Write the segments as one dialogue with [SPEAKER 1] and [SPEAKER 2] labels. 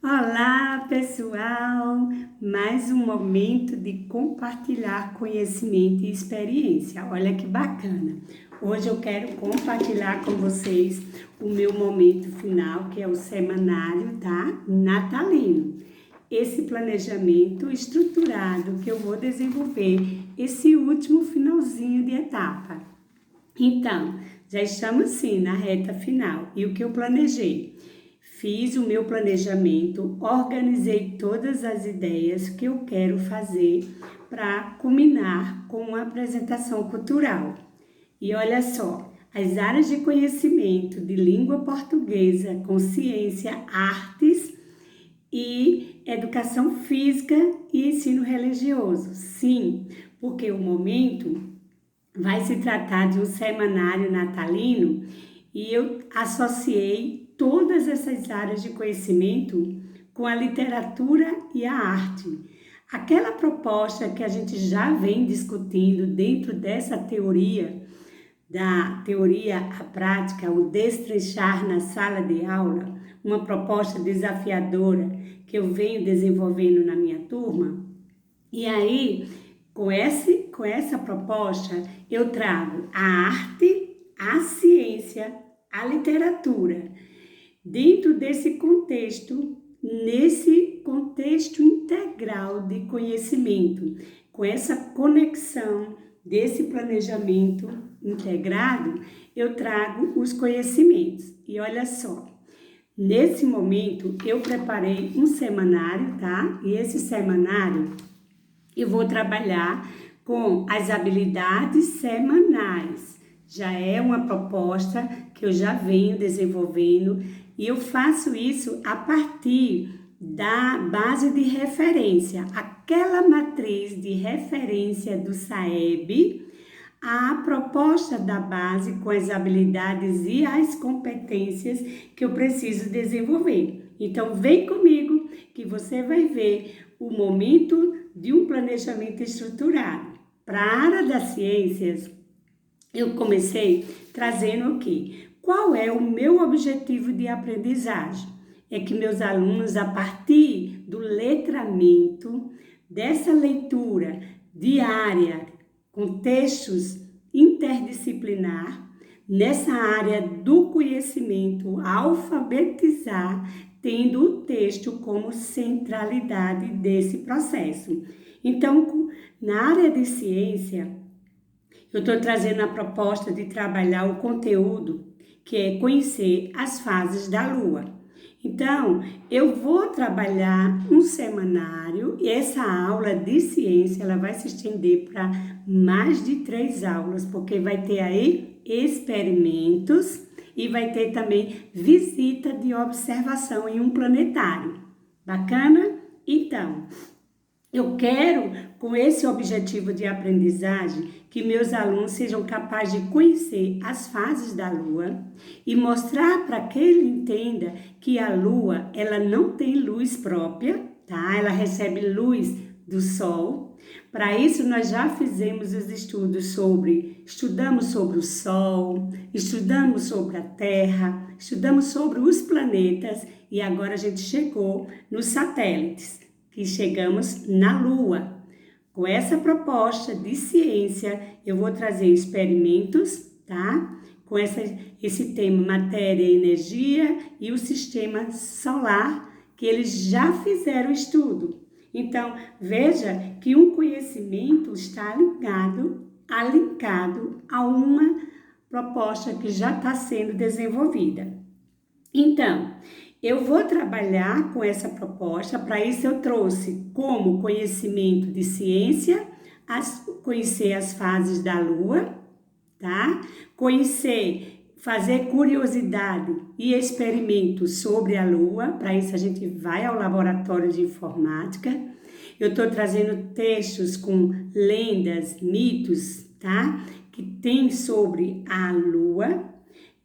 [SPEAKER 1] Olá, pessoal! Mais um momento de compartilhar conhecimento e experiência. Olha que bacana! Hoje eu quero compartilhar com vocês o meu momento final, que é o semanário, tá? Natalino. Esse planejamento estruturado que eu vou desenvolver esse último finalzinho de etapa. Então, já estamos sim na reta final. E o que eu planejei? Fiz o meu planejamento, organizei todas as ideias que eu quero fazer para culminar com uma apresentação cultural. E olha só, as áreas de conhecimento de língua portuguesa, consciência, artes e educação física e ensino religioso. Sim, porque o momento vai se tratar de um semanário natalino e eu associei todas essas áreas de conhecimento com a literatura e a arte. Aquela proposta que a gente já vem discutindo dentro dessa teoria, da teoria à prática, o destrinchar na sala de aula, uma proposta desafiadora que eu venho desenvolvendo na minha turma. E aí, com essa proposta, eu trago a arte, a ciência, a literatura, dentro desse contexto, nesse contexto integral de conhecimento, com essa conexão desse planejamento integrado, eu trago os conhecimentos. E olha só, nesse momento eu preparei um semanário, tá? E esse semanário eu vou trabalhar com as habilidades semanais. Já é uma proposta que eu já venho desenvolvendo e eu faço isso a partir da base de referência, aquela matriz de referência do SAEB, a proposta da base com as habilidades e as competências que eu preciso desenvolver. Então, vem comigo que você vai ver o momento de um planejamento estruturado. Para a área das ciências, eu comecei trazendo o quê? Qual é o meu objetivo de aprendizagem? É que meus alunos, a partir do letramento, dessa leitura diária, com textos interdisciplinar, nessa área do conhecimento, alfabetizar, tendo o texto como centralidade desse processo. Então, na área de ciência, eu estou trazendo a proposta de trabalhar o conteúdo, que é conhecer as fases da Lua. Então, eu vou trabalhar um semanário e essa aula de ciência ela vai se estender para mais de 3 aulas, porque vai ter aí experimentos e vai ter também visita de observação em um planetário. Bacana? Então, eu quero, com esse objetivo de aprendizagem, que meus alunos sejam capazes de conhecer as fases da Lua e mostrar para que ele entenda que a Lua, ela não tem luz própria, tá? Ela recebe luz do Sol. Para isso, nós já fizemos os estudamos sobre o Sol, estudamos sobre a Terra, estudamos sobre os planetas e agora a gente chegou nos satélites, que chegamos na Lua. Com essa proposta de ciência, eu vou trazer experimentos, tá? Com esse tema matéria e energia e o sistema solar, que eles já fizeram estudo. Então, veja que um conhecimento está alinkado a uma proposta que já está sendo desenvolvida. Então, eu vou trabalhar com essa proposta, para isso eu trouxe como conhecimento de ciência, conhecer as fases da Lua, tá? Fazer curiosidade e experimentos sobre a Lua, para isso a gente vai ao laboratório de informática. Eu estou trazendo textos com lendas, mitos, tá? Que tem sobre a Lua.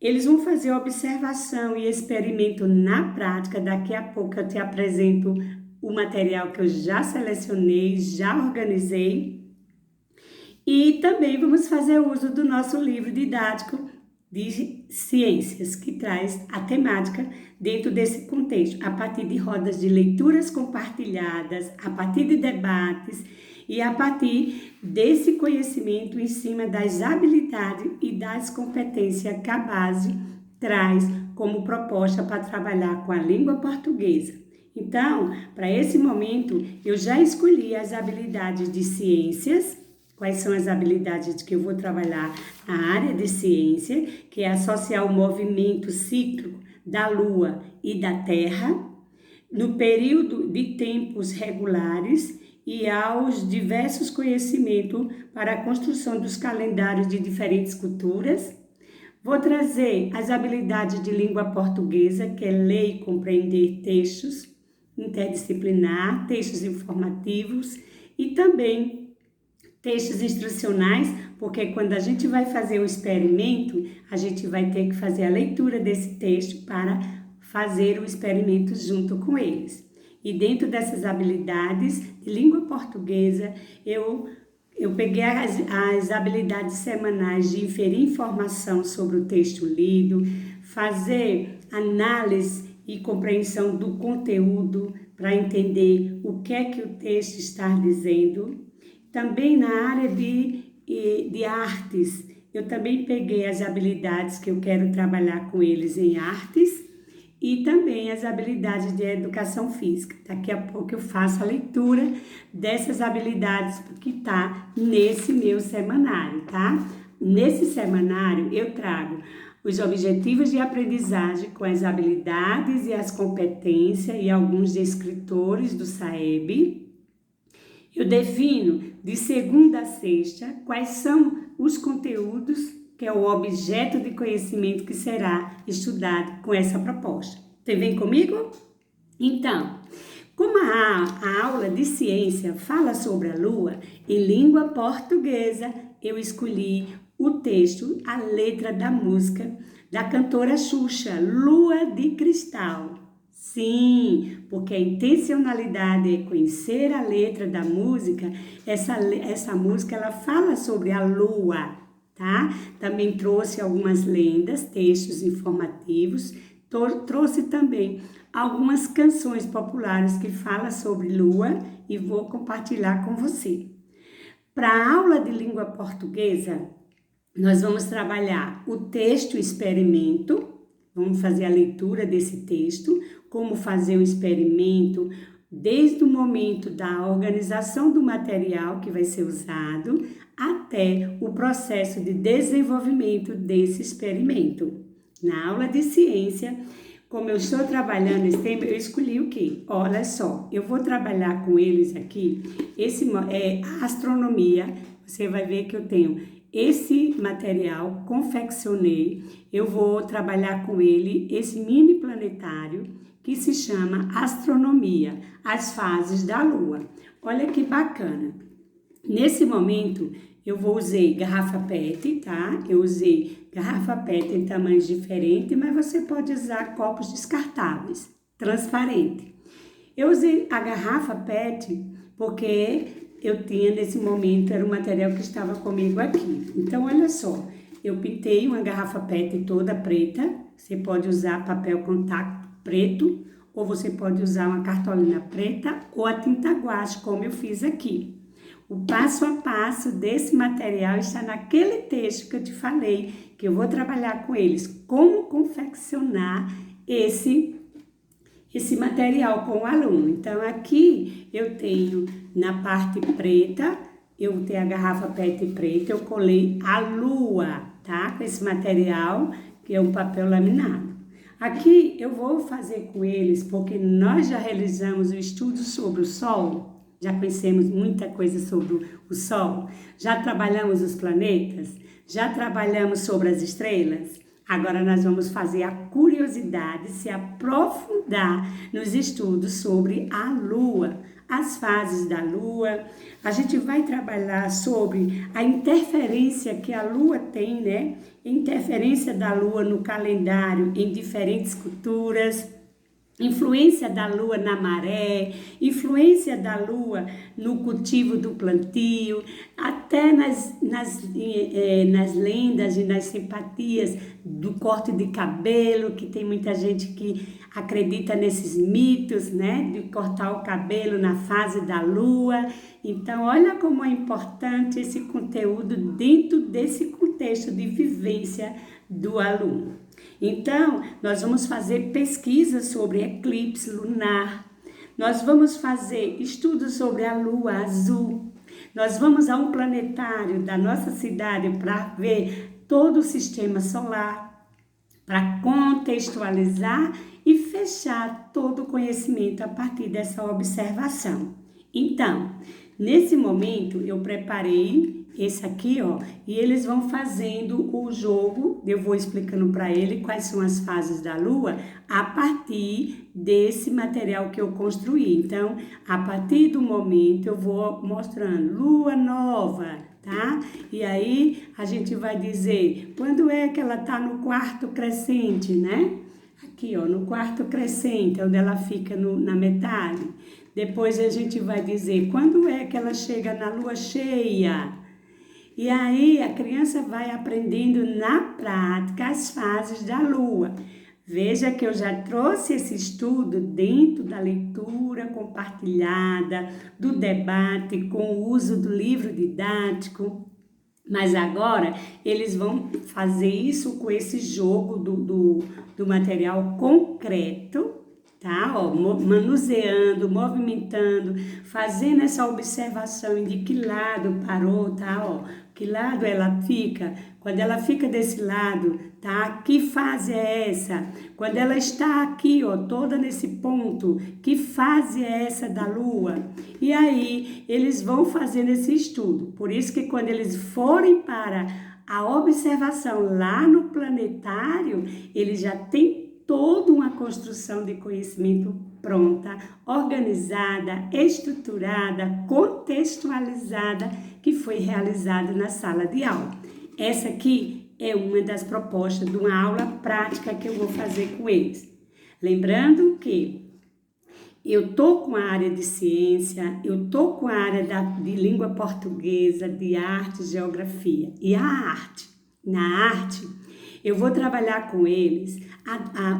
[SPEAKER 1] Eles vão fazer observação e experimento na prática. Daqui a pouco eu te apresento o material que eu já selecionei, já organizei. E também vamos fazer uso do nosso livro didático de ciências, que traz a temática dentro desse contexto, a partir de rodas de leituras compartilhadas, a partir de debates e a partir desse conhecimento em cima das habilidades e das competências que a base traz como proposta para trabalhar com a língua portuguesa. Então, para esse momento, eu já escolhi as habilidades de ciências. Quais são as habilidades que eu vou trabalhar na área de ciência, que é associar o movimento cíclico da Lua e da Terra, no período de tempos regulares e aos diversos conhecimentos para a construção dos calendários de diferentes culturas. Vou trazer as habilidades de língua portuguesa, que é ler e compreender textos, interdisciplinar, textos informativos e também textos instrucionais, porque quando a gente vai fazer o experimento, a gente vai ter que fazer a leitura desse texto para fazer o experimento junto com eles. E dentro dessas habilidades de língua portuguesa, eu peguei as habilidades semanais de inferir informação sobre o texto lido, fazer análise e compreensão do conteúdo para entender o que é que o texto está dizendo. Também na área de artes, eu também peguei as habilidades que eu quero trabalhar com eles em artes e também as habilidades de educação física. Daqui a pouco eu faço a leitura dessas habilidades que está nesse meu semanário, tá? Nesse semanário eu trago os objetivos de aprendizagem com as habilidades e as competências e alguns descritores do SAEB. Eu defino de segunda a sexta quais são os conteúdos, que é o objeto de conhecimento que será estudado com essa proposta. Você vem comigo? Então, como a aula de ciência fala sobre a Lua, em língua portuguesa, eu escolhi o texto, a letra da música da cantora Xuxa, Lua de Cristal. Sim, porque a intencionalidade é conhecer a letra da música. Essa música ela fala sobre a lua, tá? Também trouxe algumas lendas, textos informativos, trouxe também algumas canções populares que falam sobre lua e vou compartilhar com você. Para a aula de língua portuguesa, nós vamos trabalhar o texto experimento. Vamos fazer a leitura desse texto, como fazer o experimento, desde o momento da organização do material que vai ser usado, até o processo de desenvolvimento desse experimento. Na aula de ciência, como eu estou trabalhando esse tema, eu escolhi o quê? Olha só, eu vou trabalhar com eles aqui, a astronomia. Você vai ver que eu tenho esse material, confeccionei, eu vou trabalhar com ele, esse mini planetário, que se chama Astronomia, as fases da Lua. Olha que bacana. Nesse momento, eu usei garrafa PET, tá? Eu usei garrafa PET em tamanhos diferentes, mas você pode usar copos descartáveis, transparente. Eu usei a garrafa PET porque eu tinha nesse momento, era o material que estava comigo aqui. Então, olha só, eu pintei uma garrafa PET toda preta, você pode usar papel contato preto, ou você pode usar uma cartolina preta ou a tinta guache, como eu fiz aqui. O passo a passo desse material está naquele texto que eu te falei, que eu vou trabalhar com eles, como confeccionar esse material com o aluno. Então, aqui eu tenho na parte preta, eu tenho a garrafa PET preta, eu colei a lua, tá? Com esse material, que é um papel laminado. Aqui eu vou fazer com eles, porque nós já realizamos o estudo sobre o Sol, já conhecemos muita coisa sobre o Sol, já trabalhamos os planetas, já trabalhamos sobre as estrelas. Agora nós vamos fazer a curiosidade, se aprofundar nos estudos sobre a Lua, as fases da Lua. A gente vai trabalhar sobre a interferência que a Lua tem, né? Interferência da Lua no calendário em diferentes culturas. influência da lua na maré, influência da lua no cultivo do plantio, até nas lendas e nas simpatias do corte de cabelo, que tem muita gente que acredita nesses mitos, né, de cortar o cabelo na fase da lua. Então, olha como é importante esse conteúdo dentro desse contexto de vivência do aluno. Então, nós vamos fazer pesquisas sobre eclipse lunar, nós vamos fazer estudos sobre a lua azul, nós vamos a um planetário da nossa cidade para ver todo o sistema solar, para contextualizar e fechar todo o conhecimento a partir dessa observação. Então, nesse momento eu preparei esse aqui, ó, e eles vão fazendo o jogo, eu vou explicando para ele quais são as fases da lua a partir desse material que eu construí. Então, a partir do momento eu vou mostrando lua nova, tá? E aí a gente vai dizer quando é que ela tá no quarto crescente, né? Aqui, ó, no quarto crescente, onde ela fica na metade. Depois a gente vai dizer quando é que ela chega na lua cheia. E aí a criança vai aprendendo na prática as fases da lua. Veja que eu já trouxe esse estudo dentro da leitura compartilhada, do debate com o uso do livro didático. Mas agora eles vão fazer isso com esse jogo do material concreto, tá? Ó, manuseando, movimentando, fazendo essa observação de que lado parou, tá? Ó, que lado ela fica, quando ela fica desse lado, tá? Que fase é essa? Quando ela está aqui, ó, toda nesse ponto, que fase é essa da lua? E aí eles vão fazendo esse estudo. Por isso que quando eles forem para a observação lá no planetário, eles já têm toda uma construção de conhecimento pronta, organizada, estruturada, contextualizada, que foi realizada na sala de aula. Essa aqui é uma das propostas de uma aula prática que eu vou fazer com eles. Lembrando que eu tô com a área de ciência, eu tô com a área de língua portuguesa, de arte e geografia. E na arte, eu vou trabalhar com eles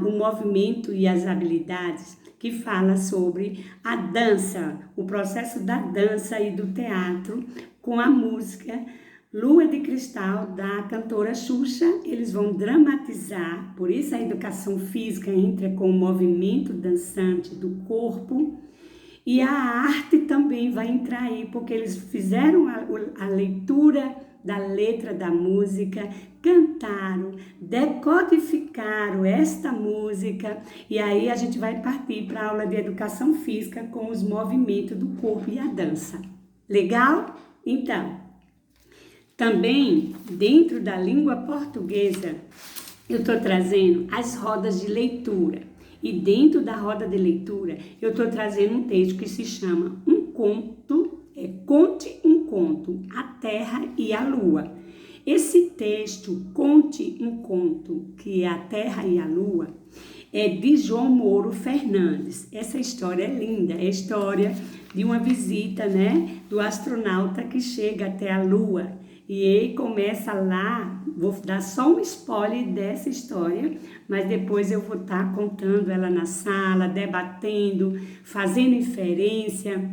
[SPEAKER 1] o movimento e as habilidades que fala sobre a dança, o processo da dança e do teatro com a música Lua de Cristal da cantora Xuxa. Eles vão dramatizar, por isso a educação física entra com o movimento dançante do corpo. E a arte também vai entrar aí, porque eles fizeram a leitura da letra da música, cantaram, decodificaram esta música, e aí a gente vai partir para a aula de educação física com os movimentos do corpo e a dança. Legal? Então, também dentro da língua portuguesa, eu estou trazendo as rodas de leitura. E dentro da roda de leitura, eu estou trazendo um texto que se chama Um Conto, Conte um Conto, a Terra e a Lua. Esse texto, Conte um Conto, que é a Terra e a Lua, é de João Moro Fernandes. Essa história é linda, é a história de uma visita, né, do astronauta que chega até a Lua. E ele começa lá, vou dar só um spoiler dessa história, mas depois eu vou estar contando ela na sala, debatendo, fazendo inferência,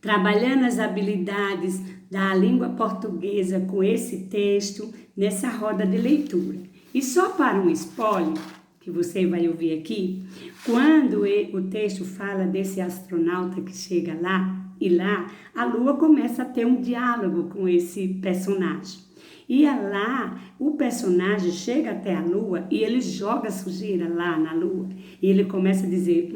[SPEAKER 1] trabalhando as habilidades da língua portuguesa com esse texto, nessa roda de leitura. E só para um spoiler, que você vai ouvir aqui, quando o texto fala desse astronauta que chega lá, e lá a Lua começa a ter um diálogo com esse personagem. E lá o personagem chega até a Lua e ele joga sujeira lá na Lua. E ele começa a dizer,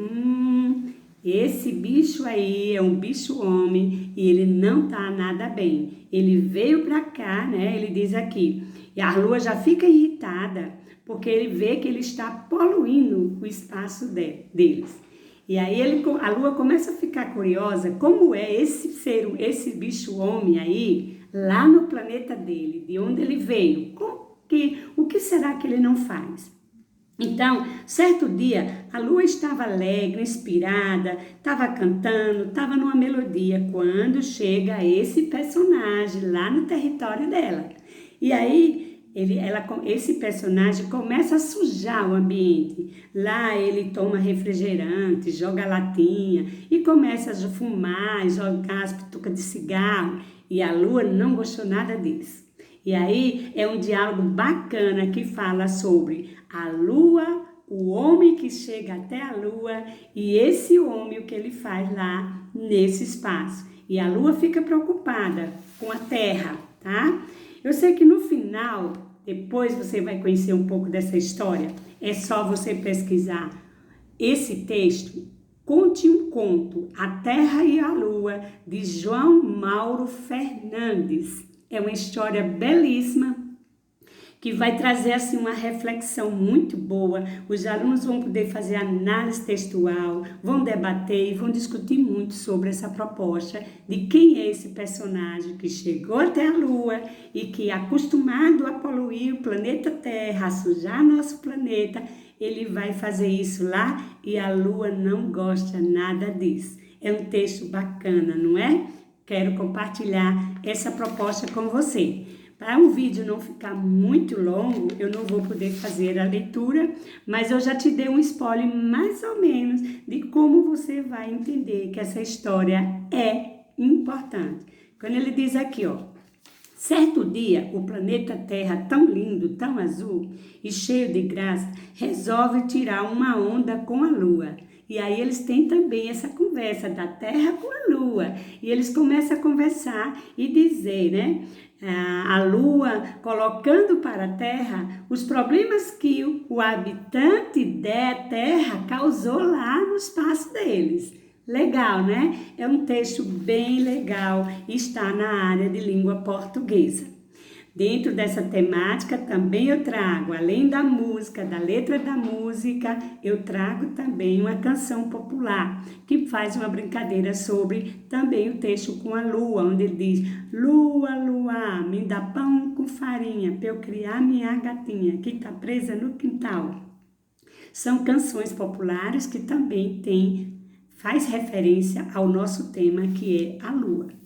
[SPEAKER 1] esse bicho aí é um bicho homem e ele não tá nada bem. Ele veio para cá, né? Ele diz aqui, e a Lua já fica irritada porque ele vê que ele está poluindo o espaço deles. E aí a Lua começa a ficar curiosa como é esse bicho homem aí, lá no planeta dele, de onde ele veio, o que será que ele não faz? Então, certo dia, a lua estava alegre, inspirada, estava cantando, estava numa melodia, quando chega esse personagem lá no território dela. E aí, esse personagem começa a sujar o ambiente. Lá ele toma refrigerante, joga latinha e começa a fumar, jogar as pitucas de cigarro. E a lua não gostou nada disso. E aí é um diálogo bacana que fala sobre a lua, o homem que chega até a lua e esse homem, o que ele faz lá nesse espaço. E a lua fica preocupada com a terra, tá? Eu sei que no final, depois você vai conhecer um pouco dessa história, é só você pesquisar esse texto. Conte um conto, A Terra e a Lua, de João Mauro Fernandes. É uma história belíssima que vai trazer assim uma reflexão muito boa. Os alunos vão poder fazer análise textual, vão debater e vão discutir muito sobre essa proposta de quem é esse personagem que chegou até a Lua e que, acostumado a poluir o planeta Terra, a sujar nosso planeta, ele vai fazer isso lá e a Lua não gosta nada disso. É um texto bacana, não é? Quero compartilhar essa proposta com você. Para o vídeo não ficar muito longo, eu não vou poder fazer a leitura, mas eu já te dei um spoiler mais ou menos de como você vai entender que essa história é importante. Quando ele diz aqui, ó, certo dia, o planeta Terra, tão lindo, tão azul e cheio de graça, resolve tirar uma onda com a Lua. E aí eles têm também essa conversa da Terra com a Lua. E eles começam a conversar e dizer, né? A Lua colocando para a Terra os problemas que o habitante da Terra causou lá no espaço deles. Legal, né? É um texto bem legal e está na área de língua portuguesa. Dentro dessa temática também eu trago, além da música, da letra da música, eu trago também uma canção popular que faz uma brincadeira sobre também o texto com a lua, onde ele diz: lua, lua, me dá pão com farinha pra eu criar minha gatinha que tá presa no quintal. São canções populares que também faz referência ao nosso tema, que é a lua.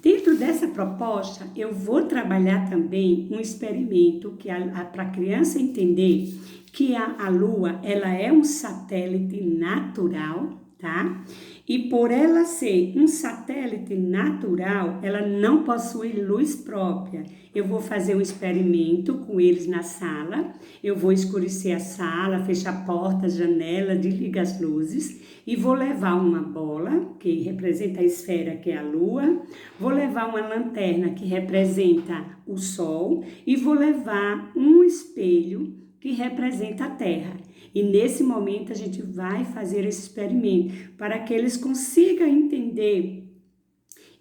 [SPEAKER 1] Dentro dessa proposta, eu vou trabalhar também um experimento que para a criança entender que a Lua ela é um satélite natural, tá? E por ela ser um satélite natural, ela não possui luz própria. Eu vou fazer um experimento com eles na sala, eu vou escurecer a sala, fechar a porta, a janela, desligar as luzes e vou levar uma bola, que representa a esfera, que é a Lua, vou levar uma lanterna, que representa o Sol, e vou levar um espelho, que representa a Terra. E nesse momento a gente vai fazer esse experimento para que eles consigam entender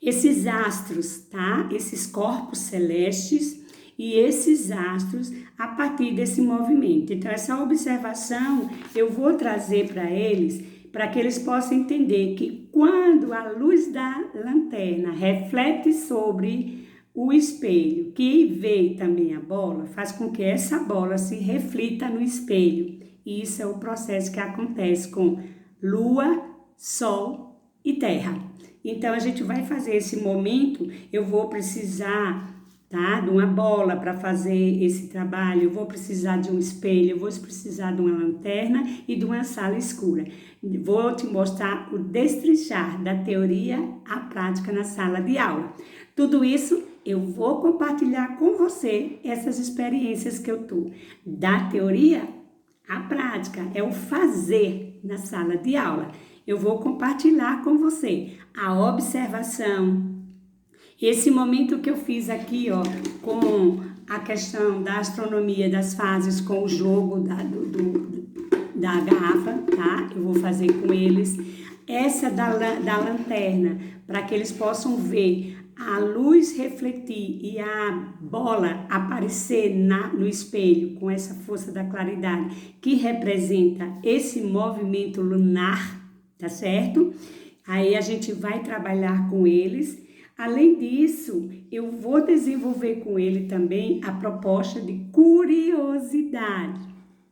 [SPEAKER 1] esses astros, tá? Esses corpos celestes e esses astros a partir desse movimento. Então essa observação eu vou trazer para eles, para que eles possam entender que quando a luz da lanterna reflete sobre o espelho, que vê também a bola, faz com que essa bola se reflita no espelho. E isso é o processo que acontece com Lua, Sol e Terra. Então, a gente vai fazer esse momento, eu vou precisar, tá, de uma bola para fazer esse trabalho, eu vou precisar de um espelho, eu vou precisar de uma lanterna e de uma sala escura. Vou te mostrar o destrinchar da teoria à prática na sala de aula. Tudo isso eu vou compartilhar com você essas experiências que eu tô. Da teoria à prática, é o fazer na sala de aula. Eu vou compartilhar com você a observação. Esse momento que eu fiz aqui, ó, com a questão da astronomia das fases, com o jogo da garrafa, tá? Eu vou fazer com eles. Essa da lanterna, para que eles possam ver a luz refletir e a bola aparecer no espelho com essa força da claridade, que representa esse movimento lunar, tá certo? Aí a gente vai trabalhar com eles. Além disso, eu vou desenvolver com ele também a proposta de curiosidade.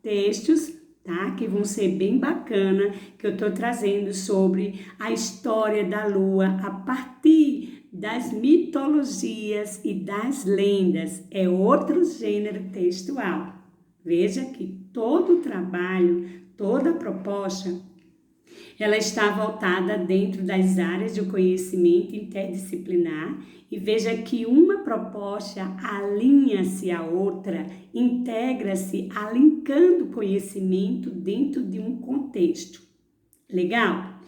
[SPEAKER 1] Textos tá? Que vão ser bem bacana, que eu estou trazendo sobre a história da Lua a partir das mitologias e das lendas. É outro gênero textual. Veja que todo o trabalho, toda a proposta, ela está voltada dentro das áreas de conhecimento interdisciplinar e veja que uma proposta alinha-se à outra, integra-se, alincando conhecimento dentro de um contexto. Legal?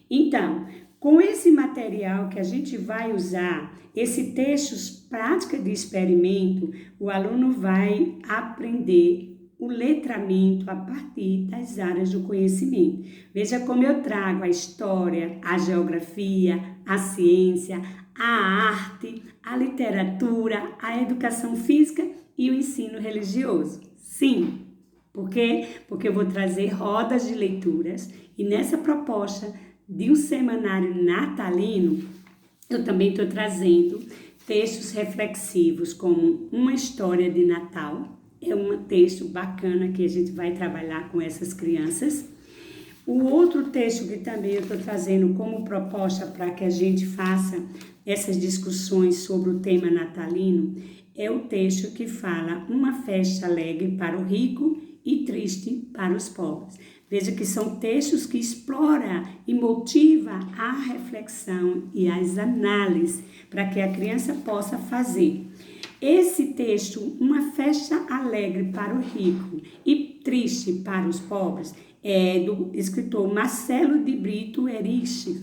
[SPEAKER 1] Então, com esse material que a gente vai usar, esse textos prática de experimento, o aluno vai aprender o letramento a partir das áreas do conhecimento. Veja como eu trago a história, a geografia, a ciência, a arte, a literatura, a educação física e o ensino religioso. Sim, por quê? Porque eu vou trazer rodas de leituras e nessa proposta de um semanário natalino, eu também estou trazendo textos reflexivos como uma história de Natal. É um texto bacana que a gente vai trabalhar com essas crianças. O outro texto que também eu estou trazendo como proposta para que a gente faça essas discussões sobre o tema natalino é o texto que fala uma festa alegre para o rico e triste para os pobres. Veja que são textos que exploram e motivam a reflexão e as análises para que a criança possa fazer. Esse texto, uma festa alegre para o rico e triste para os pobres, é do escritor Marcelo de Brito Eriches.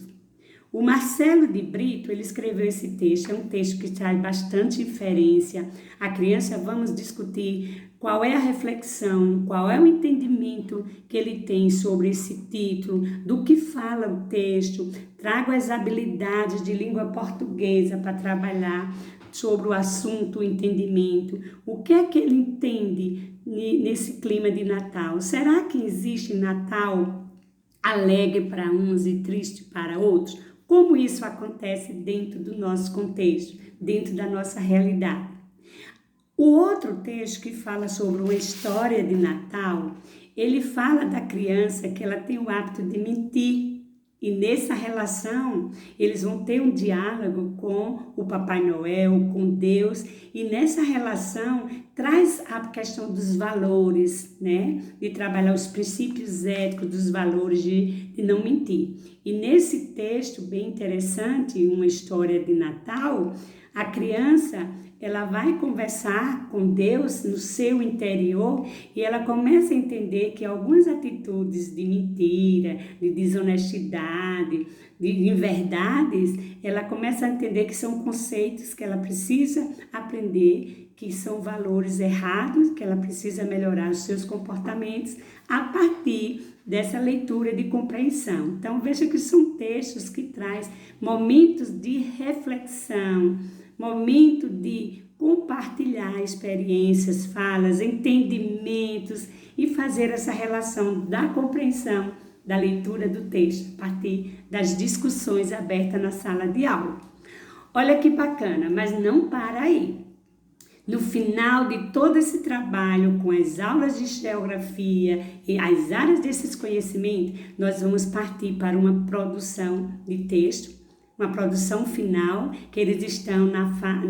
[SPEAKER 1] O Marcelo de Brito, ele escreveu esse texto, é um texto que traz bastante inferência. A criança, vamos discutir qual é a reflexão, qual é o entendimento que ele tem sobre esse título, do que fala o texto. Trago as habilidades de língua portuguesa para trabalhar sobre o assunto, o entendimento. O que é que ele entende nesse clima de Natal? Será que existe Natal alegre para uns e triste para outros? Como isso acontece dentro do nosso contexto, dentro da nossa realidade? O outro texto que fala sobre uma história de Natal, ele fala da criança que ela tem o hábito de mentir. E nessa relação, eles vão ter um diálogo com o Papai Noel, com Deus. E nessa relação, traz a questão dos valores, né? De trabalhar os princípios éticos, dos valores de não mentir. E nesse texto bem interessante, uma história de Natal, a criança, ela vai conversar com Deus no seu interior e ela começa a entender que algumas atitudes de mentira, de desonestidade, de inverdades, ela começa a entender que são conceitos que ela precisa aprender, que são valores errados, que ela precisa melhorar os seus comportamentos a partir dessa leitura de compreensão. Então, veja que são textos que trazem momentos de reflexão, momento de compartilhar experiências, falas, entendimentos e fazer essa relação da compreensão da leitura do texto a partir das discussões abertas na sala de aula. Olha que bacana, mas não para aí. No final de todo esse trabalho com as aulas de geografia e as áreas desses conhecimentos, nós vamos partir para uma produção de texto, uma produção final, que eles estão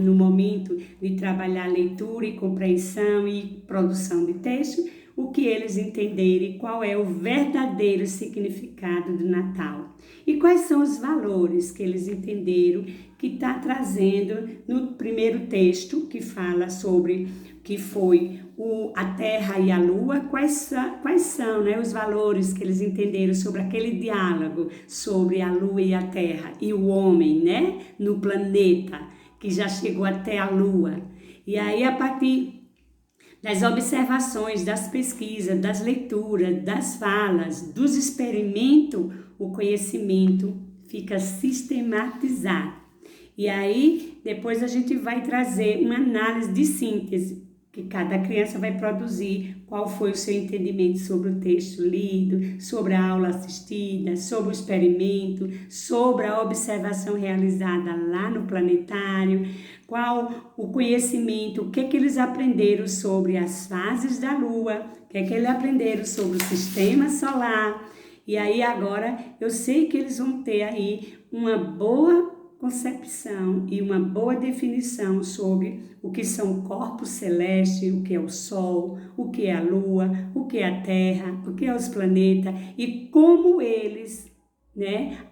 [SPEAKER 1] no momento de trabalhar leitura e compreensão e produção de texto, o que eles entenderem, qual é o verdadeiro significado do Natal e quais são os valores que eles entenderam que está trazendo no primeiro texto, que fala sobre que foi a Terra e a Lua, quais são, né, os valores que eles entenderam sobre aquele diálogo sobre a Lua e a Terra e o homem, né, no planeta, que já chegou até a Lua. E aí, a partir das observações, das pesquisas, das leituras, das falas, dos experimentos, o conhecimento fica sistematizado. E aí, depois a gente vai trazer uma análise de síntese, que cada criança vai produzir qual foi o seu entendimento sobre o texto lido, sobre a aula assistida, sobre o experimento, sobre a observação realizada lá no planetário, qual o conhecimento, o que eles aprenderam sobre as fases da Lua, que é que eles aprenderam sobre o sistema solar. E aí agora eu sei que eles vão ter aí uma boa concepção e uma boa definição sobre o que são corpos celestes, o que é o Sol, o que é a Lua, o que é a Terra, o que é os planetas e como eles,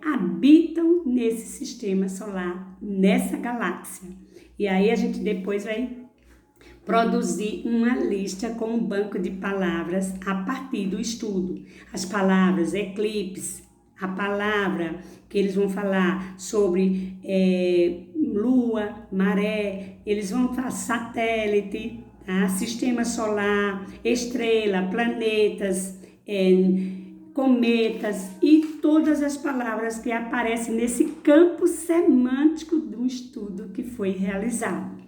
[SPEAKER 1] habitam nesse sistema solar, nessa galáxia. E aí a gente depois vai produzir uma lista com um banco de palavras a partir do estudo. As palavras eclipse, a palavra que eles vão falar sobre lua, maré, eles vão falar satélite, tá? Sistema solar, estrela, planetas, cometas e todas as palavras que aparecem nesse campo semântico do estudo que foi realizado.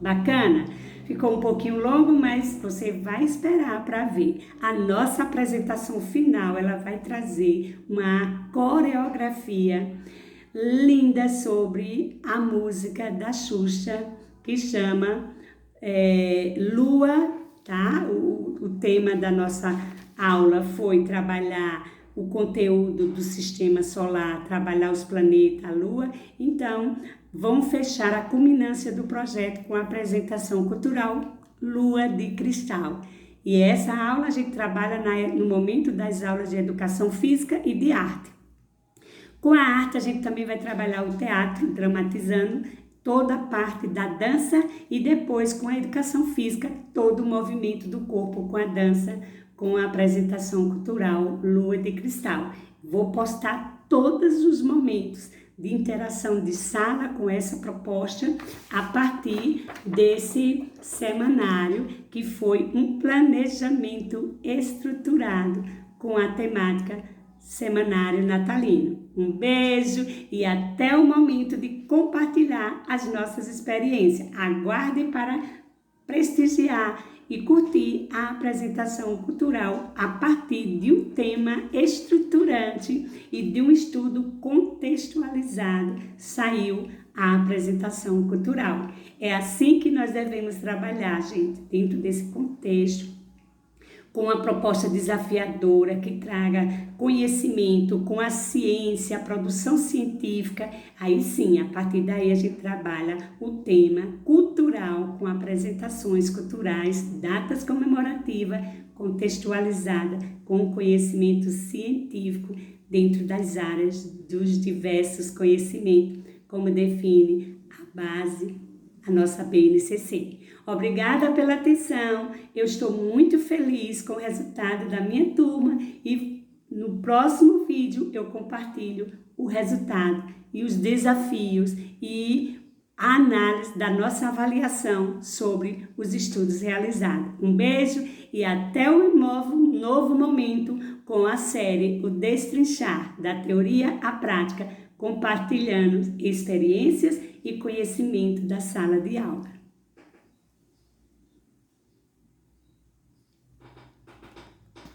[SPEAKER 1] Bacana? Ficou um pouquinho longo, mas você vai esperar para ver. A nossa apresentação final, ela vai trazer uma coreografia linda sobre a música da Xuxa, que chama Lua, tá? O tema da nossa aula foi trabalhar o conteúdo do sistema solar, trabalhar os planetas, a Lua. Então, vamos fechar a culminância do projeto com a apresentação cultural Lua de Cristal. E essa aula a gente trabalha no momento das aulas de educação física e de arte. Com a arte a gente também vai trabalhar o teatro, dramatizando toda a parte da dança e depois com a educação física, todo o movimento do corpo com a dança, com a apresentação cultural Lua de Cristal. Vou postar todos os momentos de interação de sala com essa proposta a partir desse semanário que foi um planejamento estruturado com a temática Semanário Natalino. Um beijo e até o momento de compartilhar as nossas experiências. Aguarde para prestigiar e curtir a apresentação cultural a partir de um tema estruturante e de um estudo contextualizado. Saiu a apresentação cultural. É assim que nós devemos trabalhar, gente, dentro desse contexto, com uma proposta desafiadora que traga conhecimento com a ciência, a produção científica. Aí sim, a partir daí a gente trabalha o tema cultural com apresentações culturais, datas comemorativas, contextualizada com conhecimento científico dentro das áreas dos diversos conhecimentos, como define a base, a nossa BNCC. Obrigada pela atenção, eu estou muito feliz com o resultado da minha turma e no próximo vídeo eu compartilho o resultado e os desafios e a análise da nossa avaliação sobre os estudos realizados. Um beijo e até um novo momento com a série O Destrinchar, da teoria à prática, compartilhando experiências e conhecimento da sala de aula.